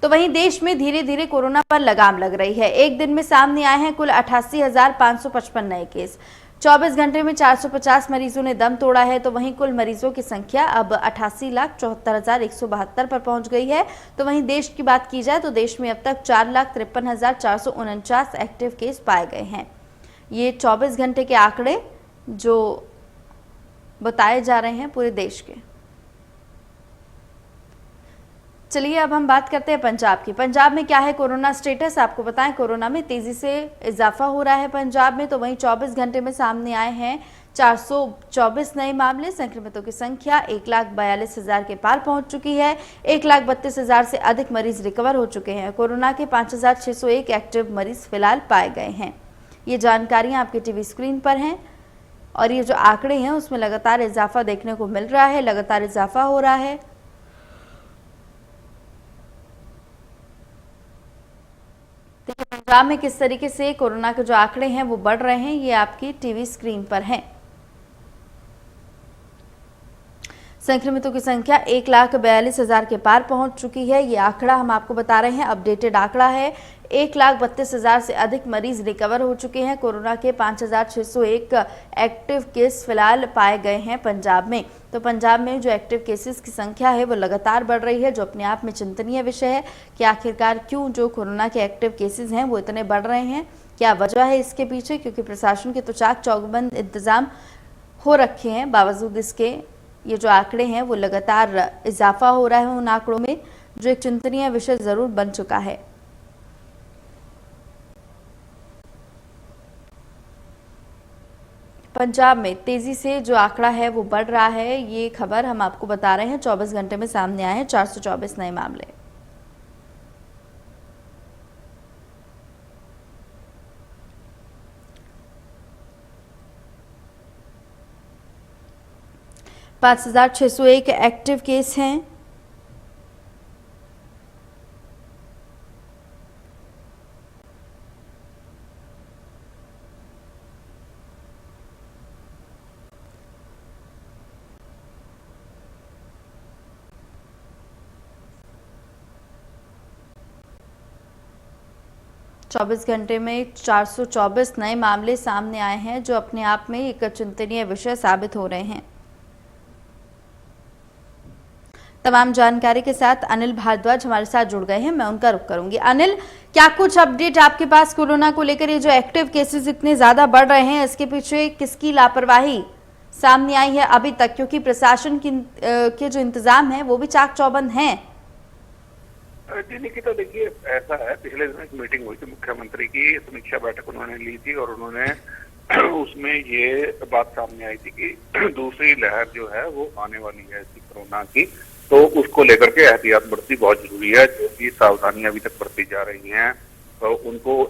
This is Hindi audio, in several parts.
तो वहीं देश में धीरे धीरे कोरोना पर लगाम लग रही है। एक दिन में सामने आए हैं कुल 88,555 नए केस। 24 घंटे में 450 मरीजों ने दम तोड़ा है। तो वहीं कुल मरीजों की संख्या अब 88,74,172 पर पहुंच गई है। तो वहीं देश की बात की जाए तो देश में अब तक 4,53,449 एक्टिव केस पाए गए हैं। ये 24 घंटे के आंकड़े जो बताए जा रहे हैं पूरे देश के। चलिए अब हम बात करते हैं पंजाब की। पंजाब में क्या है कोरोना स्टेटस, आपको बताएं कोरोना में तेजी से इजाफा हो रहा है पंजाब में। तो वहीं 24 घंटे में सामने आए हैं 424 नए मामले। संक्रमितों की संख्या 1,42,000 के पार पहुंच चुकी है। 1,32,000 से अधिक मरीज रिकवर हो चुके हैं। कोरोना के 5,601 एक्टिव मरीज फिलहाल पाए गए हैं। ये जानकारियां आपके टीवी स्क्रीन पर हैं और ये जो आंकड़े हैं उसमें लगातार इजाफा देखने को मिल रहा है, लगातार इजाफा हो रहा है। पंजाब में किस तरीके से कोरोना के जो आंकड़े हैं वो बढ़ रहे हैं, ये आपकी टीवी स्क्रीन पर हैं। संक्रमितों की संख्या 1,42,000 के पार पहुंच चुकी है। ये आंकड़ा हम आपको बता रहे हैं, अपडेटेड आंकड़ा है। 1,32,000 से अधिक मरीज रिकवर हो चुके हैं। कोरोना के 5,601 एक्टिव केस फिलहाल पाए गए हैं पंजाब में। तो पंजाब में जो एक्टिव केसेस की संख्या है वो लगातार बढ़ रही है, जो अपने आप में चिंतनीय विषय है कि आखिरकार क्यों जो कोरोना के एक्टिव केसेस हैं वो इतने बढ़ रहे हैं, क्या वजह है इसके पीछे। क्योंकि प्रशासन के तो चाक चौबंद इंतजाम हो रखे हैं, बावजूद इसके ये जो आंकड़े हैं वो लगातार इजाफा हो रहा है उन आंकड़ों में, जो एक चिंतनीय विषय जरूर बन चुका है। पंजाब में तेजी से जो आंकड़ा है वो बढ़ रहा है, ये खबर हम आपको बता रहे हैं। 24 घंटे में सामने आए हैं 424 नए मामले। पांच 5,601 एक्टिव केस हैं। चौबीस घंटे में 424 नए मामले सामने आए हैं, जो अपने आप में एक चिंतनीय विषय साबित हो रहे हैं। तमाम जानकारी के साथ अनिल भारद्वाज हमारे साथ जुड़ गए हैं, मैं उनका रुख करूंगी। अनिल, क्या कुछ अपडेट आपके पास कोरोना को लेकर? ये जो एक्टिव केसेस इतने ज्यादा बढ़ रहे हैं, इसके पीछे किसकी लापरवाही सामने आई है अभी तक? क्योंकि प्रशासन के जो इंतजाम है वो भी चाक चौबंद हैं। जी निकिता, देखिए ऐसा है, पिछले दिन एक मीटिंग हुई थी मुख्यमंत्री की, समीक्षा बैठक उन्होंने ली थी और उन्होंने उसमें ये बात सामने आई थी कि दूसरी लहर जो है वो आने वाली है इसी कोरोना की, तो उसको लेकर के एहतियात बरतनी बहुत जरूरी है। जो भी सावधानियां अभी तक बरती जा रही हैं तो उनको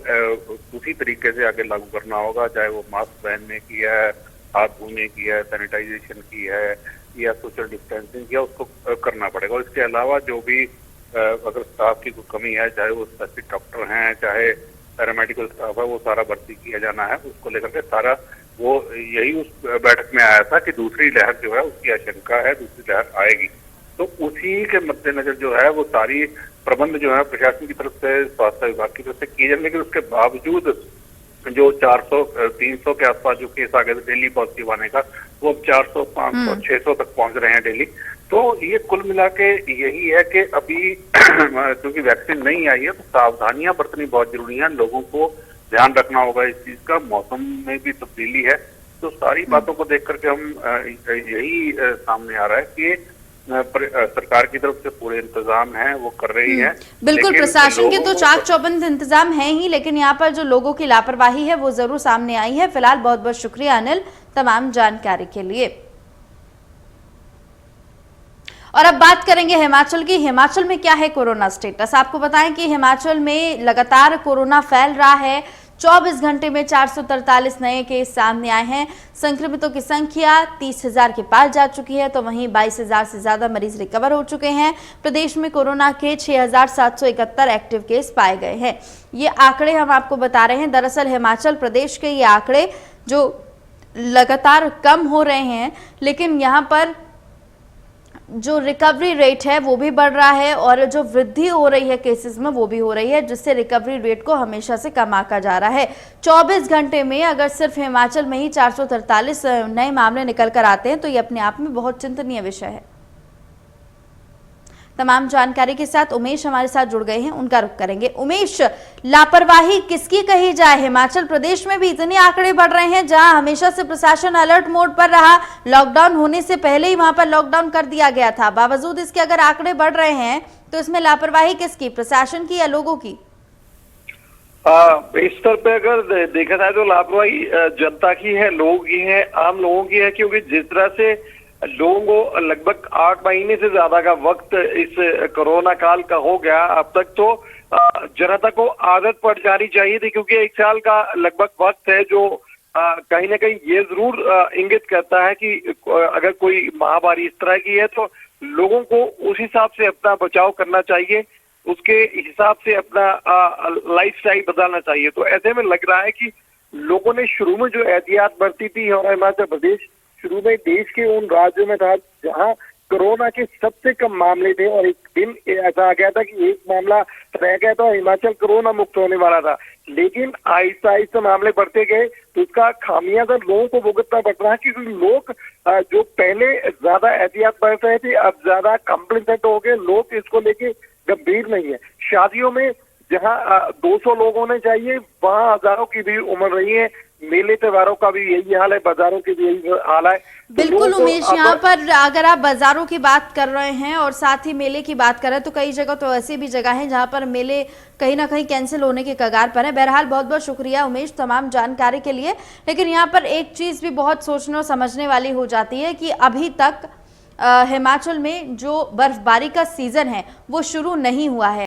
उसी तरीके से आगे लागू करना होगा, चाहे वो मास्क पहनने की है, हाथ धोने की है, सैनिटाइजेशन की है या सोशल डिस्टेंसिंग की है, उसको करना पड़ेगा। और इसके अलावा जो भी अगर स्टाफ की कोई कमी है, चाहे वो स्पेसिफिक डॉक्टर हैं, चाहे पैरामेडिकल स्टाफ है, वो सारा भर्ती किया जाना है। उसको लेकर के सारा वो यही उस बैठक में आया था कि दूसरी लहर जो है उसकी आशंका है, दूसरी लहर आएगी। तो उसी के मद्देनजर जो है वो सारी प्रबंध जो है प्रशासन की तरफ से, स्वास्थ्य विभाग की तरफ से किए जाए। लेकिन उसके बावजूद जो 400-300 के आसपास जो केस आ गए थे डेली पॉजिटिव आने का, वो अब 400, 500, 600 तक पहुंच रहे हैं डेली। तो ये कुल मिला के यही है कि अभी क्योंकि वैक्सीन नहीं आई है तो सावधानियां बरतनी बहुत जरूरी है। लोगों को ध्यान रखना होगा इस चीज का, मौसम में भी तब्दीली है, तो सारी बातों को देख करके हम यही सामने आ रहा है कि सरकार की तरफ से पूरे इंतजाम हैं, वो कर रही है। बिल्कुल, प्रशासन के तो चाक चौबंद इंतजाम है ही, लेकिन यहाँ पर जो लोगों की लापरवाही है वो जरूर सामने आई है। फिलहाल बहुत बहुत शुक्रिया अनिल तमाम जानकारी के लिए। और अब बात करेंगे हिमाचल की। हिमाचल में क्या है कोरोना स्टेटस, आपको बताएं कि हिमाचल में लगातार कोरोना फैल रहा है। 24 घंटे में 443 नए केस सामने आए हैं। संक्रमितों की संख्या 30,000 के पार जा चुकी है। तो वहीं 22,000 से ज्यादा मरीज रिकवर हो चुके हैं। प्रदेश में कोरोना के 6,771 एक्टिव केस पाए गए हैं। ये आंकड़े हम आपको बता रहे हैं। दरअसल हिमाचल प्रदेश के ये आंकड़े जो लगातार कम हो रहे हैं, लेकिन यहाँ पर जो रिकवरी रेट है वो भी बढ़ रहा है और जो वृद्धि हो रही है केसेस में वो भी हो रही है, जिससे रिकवरी रेट को हमेशा से कम आंका जा रहा है। 24 घंटे में अगर सिर्फ हिमाचल में ही 443 नए मामले निकल कर आते हैं तो ये अपने आप में बहुत चिंतनीय विषय है। तमाम जानकारी के साथ उमेश हमारे साथ जुड़ गए हैं, उनका रुख करेंगे। उमेश, लापरवाही किसकी कही जाए? हिमाचल प्रदेश में भी इतने आंकड़े बढ़ रहे हैं, जहां हमेशा से प्रशासन अलर्ट मोड पर रहा, लॉकडाउन होने से पहले ही वहां पर लॉकडाउन कर दिया गया था। बावजूद इसके अगर आंकड़े बढ़ रहे हैं तो इसमें लापरवाही किसकी, प्रशासन की या लोगों की? इस स्तर पे अगर देखा जाए तो लापरवाही जनता की है, लोगों की है, आम लोगों की है। क्योंकि जिस तरह से लोगों को लगभग 8 महीने से ज्यादा का वक्त इस कोरोना काल का हो गया, अब तक तो जनता को आदत पड़ जानी चाहिए थी। क्योंकि 1 साल का लगभग वक्त है जो कहीं ना कहीं ये जरूर इंगित करता है कि अगर कोई महामारी इस तरह की है तो लोगों को उस हिसाब से अपना बचाव करना चाहिए, उसके हिसाब से अपना लाइफस्टाइल बदलना चाहिए। तो ऐसे में लग रहा है कि लोगों ने शुरू में जो एहतियात बरती थी, और हिमाचल प्रदेश शुरू में देश के उन राज्यों में था जहां कोरोना के सबसे कम मामले थे, और एक दिन ऐसा आ गया था कि एक मामला रह गया था, हिमाचल कोरोना मुक्त होने वाला था। लेकिन आहिस्ता आहिस्ता मामले बढ़ते गए तो उसका खामियाजा लोगों को भुगतना पड़ रहा है। क्योंकि लोग जो पहले ज्यादा एहतियात बरत रहे थे अब ज्यादा कॉम्प्लिसेंट हो गए, लोग इसको लेके गंभीर नहीं है। शादियों में जहां 200 लोग होने चाहिए वहां हजारों की भीड़ उमड़ रही है। मेले त्योहारों का भी यही हाल है, बाजारों की भी यही हाल है। बिल्कुल उमेश, यहाँ पर अगर आप बाजारों की बात कर रहे हैं और साथ ही मेले की बात कर रहे हैं तो कई जगह तो ऐसी भी जगह है जहाँ पर मेले कहीं ना कहीं कैंसिल होने के कगार पर है। बहरहाल बहुत बहुत शुक्रिया उमेश तमाम जानकारी के लिए। लेकिन यहाँ पर एक चीज भी बहुत सोचने और समझने वाली हो जाती है कि अभी तक हिमाचल में जो बर्फबारी का सीजन है वो शुरू नहीं हुआ है।